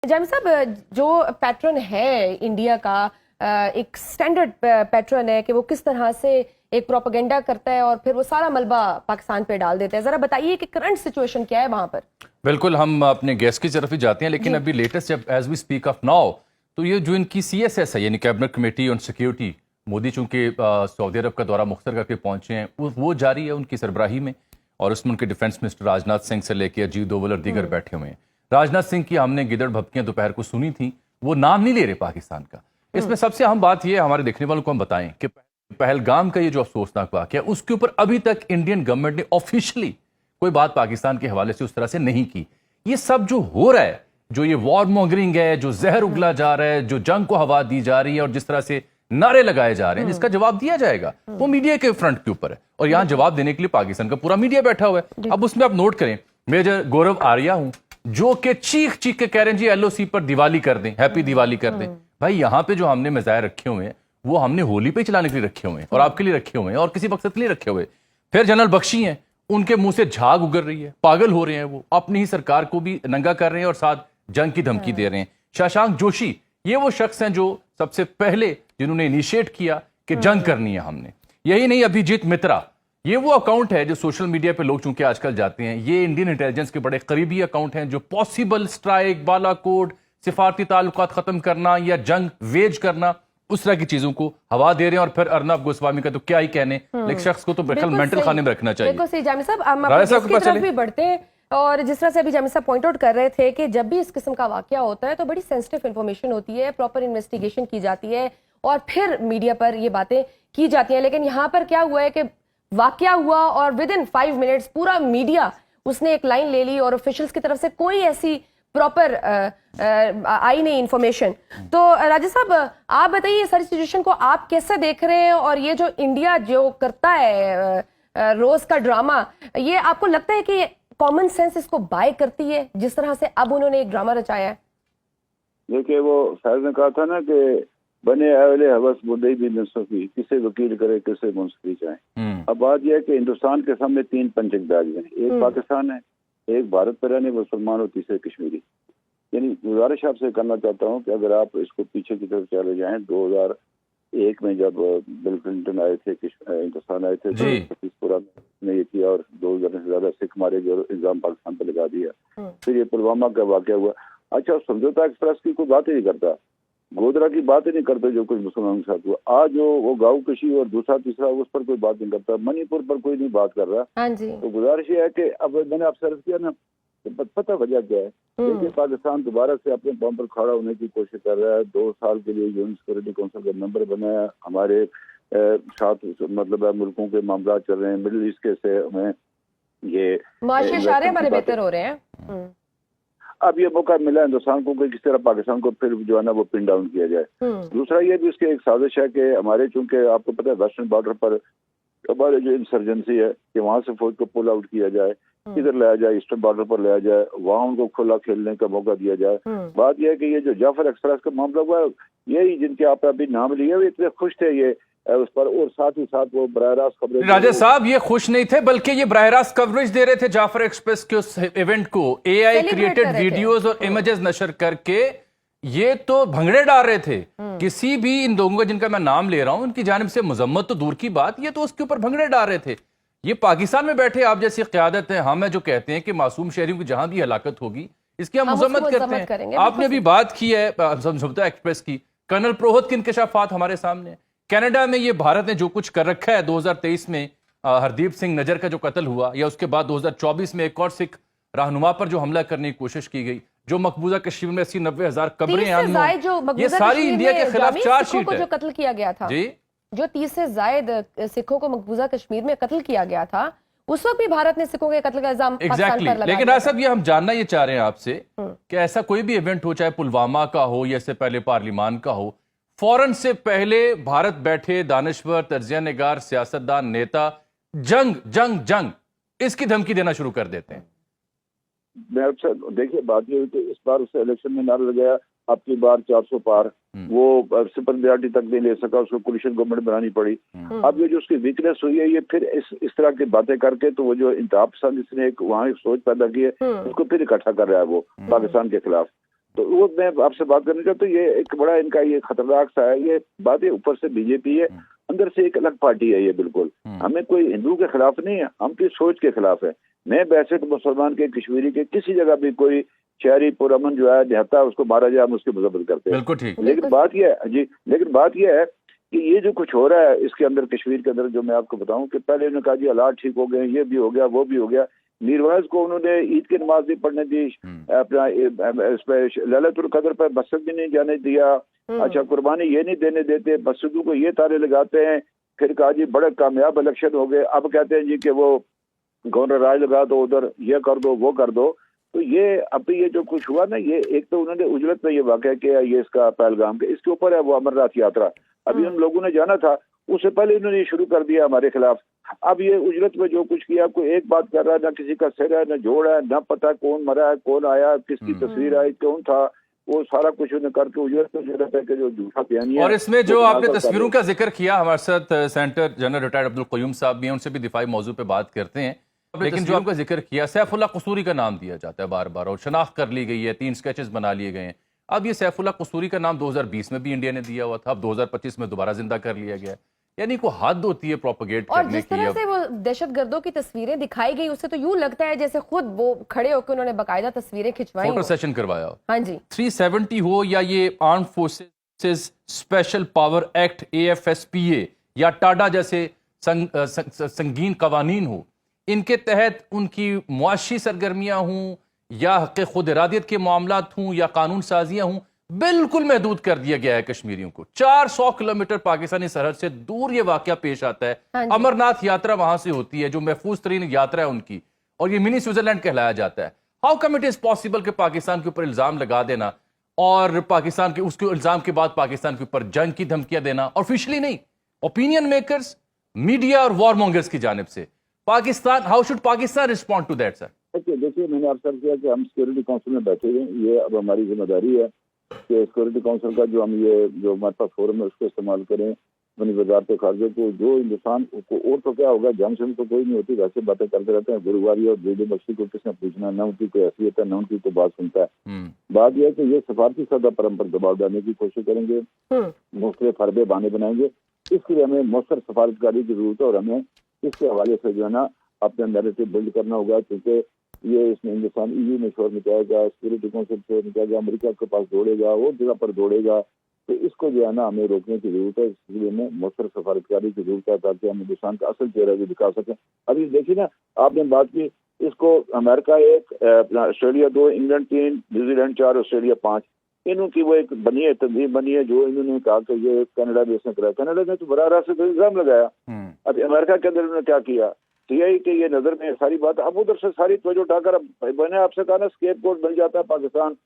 जामिल साहब, जो पैटर्न है इंडिया का, एक स्टैंडर्ड पैटर्न है कि वो किस तरह से एक प्रोपेगेंडा करता है और फिर वो सारा मलबा पाकिस्तान पे डाल देता है। जरा बताइए कि करंट सिचुएशन क्या है वहां पर। बिल्कुल, हम अपने गेस्ट की तरफ ही जाते हैं, लेकिन अभी लेटेस्ट जब as we speak of now, तो ये जो इनकी CSS है यानी cabinet committee on security, Modi चूंकि सऊदी अरब का दौरा मुख्तर करके पहुंचे हैं, वो जारी है उनकी सरबराही में, और उसमें उनके डिफेंस मिनिस्टर राजनाथ सिंह से लेकर अजीत डोवल और दीगर बैठे हुए हैं। राजनाथ सिंह की हमने गिदड़ भपकियां दोपहर को सुनी थी, वो नाम नहीं ले रहे पाकिस्तान का। इसमें सबसे अहम बात यह हमारे देखने वालों को हम बताएं कि पहलगाम का ये जो अफसोसनाक वाकया, उसके ऊपर अभी तक इंडियन गवर्नमेंट ने ऑफिशियली कोई बात पाकिस्तान के हवाले से उस तरह से नहीं की। ये सब जो हो रहा है, जो ये वॉर मॉन्गरिंग है, जो जहर उगला जा रहा है, जो जंग को हवा दी जा रही है और जिस तरह से नारे लगाए जा रहे हैं, जिसका जवाब दिया जाएगा वो मीडिया के फ्रंट के ऊपर है, और यहां जवाब देने के लिए पाकिस्तान का पूरा मीडिया बैठा हुआ है। अब उसमें आप नोट करें, मेजर गौरव आर्या हूं जो कि चीख चीख के कह रहे हैं जी LOC पर दिवाली कर दें, हैप्पी दिवाली कर दें। भाई यहां पे जो हमने मिसाइल रखे हुए हैं वो हमने होली पे चलाने के लिए रखे हुए हैं और आपके लिए रखे हुए हैं और किसी मकसद के लिए रखे हुए। फिर जनरल बख्शी हैं, उनके मुंह से झाग उगर रही है, पागल हो रहे हैं, वो अपनी ही सरकार को भी नंगा कर रहे हैं और साथ जंग की धमकी दे रहे हैं। शशांक जोशी ये वो शख्स हैं जो सबसे पहले जिन्होंने इनिशिएट किया कि जंग करनी है हमने। यही नहीं, अभिजीत मित्रा ये वो अकाउंट है जो सोशल मीडिया पे लोग चूंकि आजकल जाते हैं, ये इंडियन इंटेलिजेंस के बड़े करीबी अकाउंट हैं जो पॉसिबल स्ट्राइक, बालाकोट, सिफारती ताल्लुकात खत्म करना या जंग वेज करना, उस तरह की चीजों को हवा दे रहे हैं। और फिर अर्नब गोस्वामी का तो क्या ही कहने, लेकिन शख्स को तो मेंटल खाने में रखना चाहिए। बिल्कुल सही जामिल साहब, हम इसकी तरफ भी बढ़ते हैं। और जिस तरह से अभी जामिल साहब पॉइंट आउट कर रहे थे कि जब भी इस किस्म का वाकया होता है तो बड़ी सेंसिटिव इंफॉर्मेशन होती है, प्रॉपर इन्वेस्टिगेशन की जाती है और फिर मीडिया पर ये बातें की जाती हैं। लेकिन यहाँ पर क्या हुआ है कि वाकया हुआ और विद इन 5 मिनट्स पूरा मीडिया उसने एक लाइन ले ली और ऑफिशियल्स की तरफ से कोई ऐसी प्रॉपर आई नहीं इंफॉर्मेशन। तो राजा साहब, आप बताइए सारी सिचुएशन को आप कैसे देख रहे हैं, और ये जो इंडिया जो करता है रोज का ड्रामा, ये आपको लगता है कि कॉमन सेंस इसको बाय करती है जिस तरह से अब उन्होंने एक ड्रामा रचाया है? देखिए, वो साहब ने कहा था ना कि बने अहले हवस बुदई भी मुंसफी, किसे वकील करे किसे मुंसफी चाहे। अब बात यह है कि हिंदुस्तान के सामने 3 पंचकदारी हैं, एक पाकिस्तान है, एक भारत पर रहने मुसलमान और तीसरे कश्मीरी। यानी गुजारिश आपसे करना चाहता हूँ कि अगर आप इसको पीछे की तरफ चले जाएं, 2001 में जब बिल क्लिंटन आए थे, हिंदुस्तान आए थे, तो पूरा ने ये किया और 2000 से ज्यादा सिख मारे गए और इल्जाम पाकिस्तान पर लगा दिया। फिर ये पुलवामा का वाकया हुआ। अच्छा, समझौता एक्सप्रेस की कोई बात ही नहीं करता, गोधरा की बात ही नहीं करते जो कुछ मुसलमानों के साथ हुआ। आज जो वो गाँव कशी और दूसरा तीसरा उस पर कोई बात नहीं करता, मणिपुर पर कोई नहीं बात कर रहा। हाँ जी। तो गुजारिश ये है कि अब मैंने आपसे अर्ज किया ना, पता वजह क्या है। देखिए, पाकिस्तान दोबारा से अपने पांव पर खड़ा होने की कोशिश कर रहा है। 2 साल के लिए यूएन सिक्योरिटी काउंसिल का मेंबर बनाया, हमारे साथ मतलब मुल्कों के मामला चल रहे हैं, मिडिल ईस्ट के से हमें ये माशरे इशारे हमारे बेहतर हो रहे हैं। अब ये मौका मिला हिंदुस्तान को कि किस तरह पाकिस्तान को फिर जो है ना वो पिन डाउन किया जाए। दूसरा ये भी उसकी एक साजिश है कि हमारे, चूंकि आपको पता है वेस्टर्न बॉर्डर पर हमारे जो इंसर्जेंसी है कि वहां से फौज को पुल आउट किया जाए, इधर लाया जाए, ईस्टर्न बॉर्डर पर लाया जाए, वहां उनको खुला खेलने का मौका दिया जाए। बात यह है कि ये जो जाफर एक्सप्रेस का मामला हुआ, यही जिनके आप अभी नाम लिए, वे इतने खुश थे ये उस पर, और साथ ही साथ वो बराह रास्त खबरें। राजा साहब ये खुश नहीं थे, बल्कि ये बराह रास्त कवरेज दे रहे थे जाफर एक्सप्रेस के उस इवेंट को, AI क्रिएटेड वीडियोस और इमेजेस नशर करके ये तो भंगड़े डाल रहे थे। किसी भी इन लोगों का जिनका मैं नाम ले रहा हूं, उनकी जानिब से मजम्मत तो दूर की बात, ये तो उसके ऊपर भंगड़े डाल रहे थे। ये पाकिस्तान में बैठे आप जैसी क़यादत है, हम है जो कहते हैं कि मासूम शहरियों की जहां भी हलाकत होगी इसकी हम मजम्मत करते हैं। आपने अभी बात की है समझौता एक्सप्रेस की, कर्नल प्रोहत के इंकशाफात हमारे सामने। कनाडा में ये भारत ने जो कुछ कर रखा है, 2023 में हरदीप सिंह नजर का जो कत्ल हुआ, या उसके बाद 2024 में एक और सिख रहनुमा पर जो हमला करने की कोशिश की गई, जो मकबूजा कश्मीर में 80-90 हजार कब्रें, ये सारी इंडिया के खिलाफ चार्जशीट है। जो कत्ल किया गया था जी, जो 30 से ज्यादा सिखों को मकबूजा कश्मीर में कत्ल किया गया था, उस वक्त भी भारत ने सिखों के कत्ल का इल्जाम पाकिस्तान पर लगाया। लेकिन राज साहब, ये हम जानना ये चाह रहे हैं आपसे कि ऐसा कोई भी इवेंट हो, चाहे पुलवामा का हो या इससे पहले पार्लिमान का हो, फौरन से पहले भारत बैठे दानिश्वर, तजिया निगार, सियासतदान, नेता जंग जंग जंग इसकी धमकी देना शुरू कर देते हैं। मैं आपसे देखिए, बात ये हुई कि इस बार उससे इलेक्शन में नारा लगाया, अब की बार 400 पार, वो सुपर मेजॉरिटी तक नहीं ले सका, उसको कोलिशन गवर्नमेंट बनानी पड़ी। अब ये जो उसकी वीकनेस हुई है, ये फिर इस तरह की बातें करके, तो वो जो इंतहा पसंद इसने एक वहाँ एक सोच पैदा की है, उसको फिर इकट्ठा कर रहा है वो पाकिस्तान के खिलाफ। तो वो मैं आपसे बात करना चाहता हूँ, ये एक बड़ा इनका ये खतरनाक सा है, ये बातें ऊपर से बीजेपी है, अंदर से एक अलग पार्टी है ये बिल्कुल। हमें कोई हिंदू के खिलाफ नहीं है, हम की सोच के खिलाफ है। मैं वैसे तो मुसलमान के, कश्मीरी के, किसी जगह भी कोई शहरी पुरअमन जो है देहाता है उसको मारा जाए, हम उसकी मजम्मत करते हैं। बिल्कुल ठीक। लेकिन बात यह है जी, लेकिन बात यह है कि ये जो कुछ हो रहा है इसके अंदर, कश्मीर के अंदर, जो मैं आपको बताऊं कि पहले उन्होंने कहा जी हालात ठीक हो गए, ये भी हो गया, वो भी हो गया। मीरवाइज को उन्होंने ईद की नमाज नहीं पढ़ने दी, अपना लैलतुल कद्र पर मस्जिद भी नहीं जाने दिया। अच्छा, कुर्बानी ये नहीं देने देते, मस्जिदों को ये तारे लगाते हैं। फिर कहा जी बड़े कामयाब इलेक्शन हो गए, अब कहते हैं जी कि वो गवर्नर राज लगा दो, उधर ये कर दो, वो कर दो। तो ये अभी ये जो कुछ हुआ ना, ये एक तो उन्होंने उजलत में ये वाक़या किया, ये इसका पहलगाम के, इसके ऊपर है वो अमरनाथ यात्रा। अभी उन लोगों ने जाना था, उससे पहले इन्होंने ये शुरू कर दिया हमारे खिलाफ। अब ये उजलत में जो कुछ किया, कोई एक बात कर रहा है, ना किसी का सिर है, ना जोड़ है, ना पता कौन मरा है, कौन आया, किसकी तस्वीर आई, कौन था, वो सारा कुछ उन्होंने करके उजलत में जो है कि जो झूठा बयानी है। और इसमें जो आपने तस्वीरों का जिक्र किया, हमारे साथ senator general retired Abdul Qayyum साहब भी हैं, उनसे भी दिफाई मौजू पे बात करते हैं। लेकिन जो आपका जिक्र किया, सैफुल्लाह कसूरी का नाम दिया जाता है बार बार, और शनाख्त कर ली गई है, 3 स्केचेस बना लिए गए हैं। अब ये सैफुल्लाह कसूरी का नाम 2020 में भी इंडिया ने दिया हुआ था, अब 2025 में दोबारा जिंदा कर लिया गया। यानी को हद होती है प्रोपेगेट और करने जिस तरह से वो दहशतगर्दों की तस्वीरें दिखाई गई, उससे तो यूं लगता है जैसे खुद वो खड़े होकर उन्होंने बाकायदा तस्वीरें खिंचवाई, फोटो सेशन करवाया। हाँ जी। 370 हो या ये arm forces special power act AFSPA या टाडा जैसे संगीन कवानीन हो, इनके तहत उनकी मुआशी सरगर्मियां हों या हक़ खुद इरादियत के मामलात हों या कानून साजियां हों, बिल्कुल महदूद कर दिया गया है कश्मीरियों को। 400 किलोमीटर पाकिस्तानी सरहद से दूर ये वाकया पेश आता है। हाँ अमरनाथ यात्रा वहां से होती है, जो महफूज तरीन यात्रा है उनकी, और ये मिनी स्विट्जरलैंड कहलाया जाता है। How come it is possible कि पाकिस्तान के ऊपर इल्जाम लगा देना और पाकिस्तान के उसके इल्जाम के बाद पाकिस्तान के ऊपर जंग की धमकियां देना, ऑफिशियली नहीं, ओपिनियन मेकर्स, मीडिया और वॉरमोंगर्स की जानिब से। Pakistan, how should Pakistan respond to that sir? देखिए, मैंने आपसे किया कि हम सिक्योरिटी काउंसिल में बैठे हुए, ये अब हमारी जिम्मेदारी है कि सिक्योरिटी काउंसिल का जो हम ये जो हमारे पास फोरम है उसको इस्तेमाल करें अपनी वजारत खारजा को। जो हिंदुस्तान को, और तो क्या होगा, जंग से तो कोई नहीं होती, वैसे बातें करते रहते हैं। गुरुवारी और बेबी बख्शी को किसने पूछना, न उनकी कोई हैसियत है, न उनकी कोई बात सुनता है। बात यह है कि ये सफारती सतह पर हम पर दबाव डालने की कोशिश करेंगे, मुख्तलिफ हरबे बहाने बनाएंगे। इसके लिए हमें मौसर सफारतकारी की जरूरत है और हमें इसके हवाले से जो है ना अपना नैरेटिव बिल्ड करना होगा, क्योंकि ये इसमें हिंदुस्तान EU में शोर मचाएगा, सिक्योरिटी काउंसिल शोर मचाएगा, अमेरिका के पास दौड़ेगा, और जगह पर दौड़ेगा। तो इसको जो है ना हमें रोकने की जरूरत है। इसलिए हमें मौसर सफारतकारी की जरूरत है ताकि हम हिंदुस्तान का असल चेहरा भी दिखा सकें। अभी देखिए ना, आपने बात की, इसको America 1, Australia 2, England 3, New Zealand 4, Australia 5, इन्हों की वो एक बनी है, तंजीम बनी है, जो इन्होंने कहा कि ये कनाडा भी इसने कराया। कनाडा ने तो बराह रास्त से इल्जाम लगाया। अब अमेरिका के अंदर उन्होंने क्या किया, CI के ये नजर में सारी बात, अब उधर से सारी तवज्जो उठाकर, अब मैंने आपसे कहा ना, स्केप गोट मिल जाता है पाकिस्तान,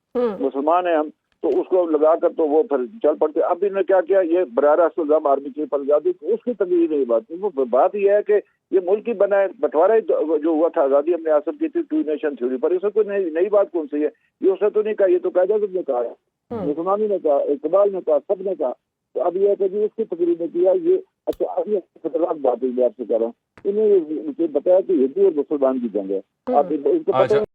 मुसलमान है हम, तो उसको लगाकर तो वो फिर चल पड़ते। अब इन्होंने क्या किया, ये बराह रास्त इल्जाम आर्मी चीफ पर लगा दी। उसकी तकलीफ नहीं बात, वो बात यह है कि ये मुल्क ही बना है, बंटवारा जो हुआ था, आजादी हमने हासिल की थी 2 नेशन थ्योरी पर। इसमें कोई नई बात कौन सी है, ये उसने तो नहीं कहा, ये तो कायदा ने कहा है, मुसलमानी ने कहा, इकबाल ने कहा, सब ने कहा। तो अब यह है कि उसकी तकलीफ ने किया ये। अच्छा, अब ये खतरनाक बात है, मैं आपसे कह रहा हूँ, इन्हें बताया कि हिंदू और मुसलमान की जंग है। आप इनको पता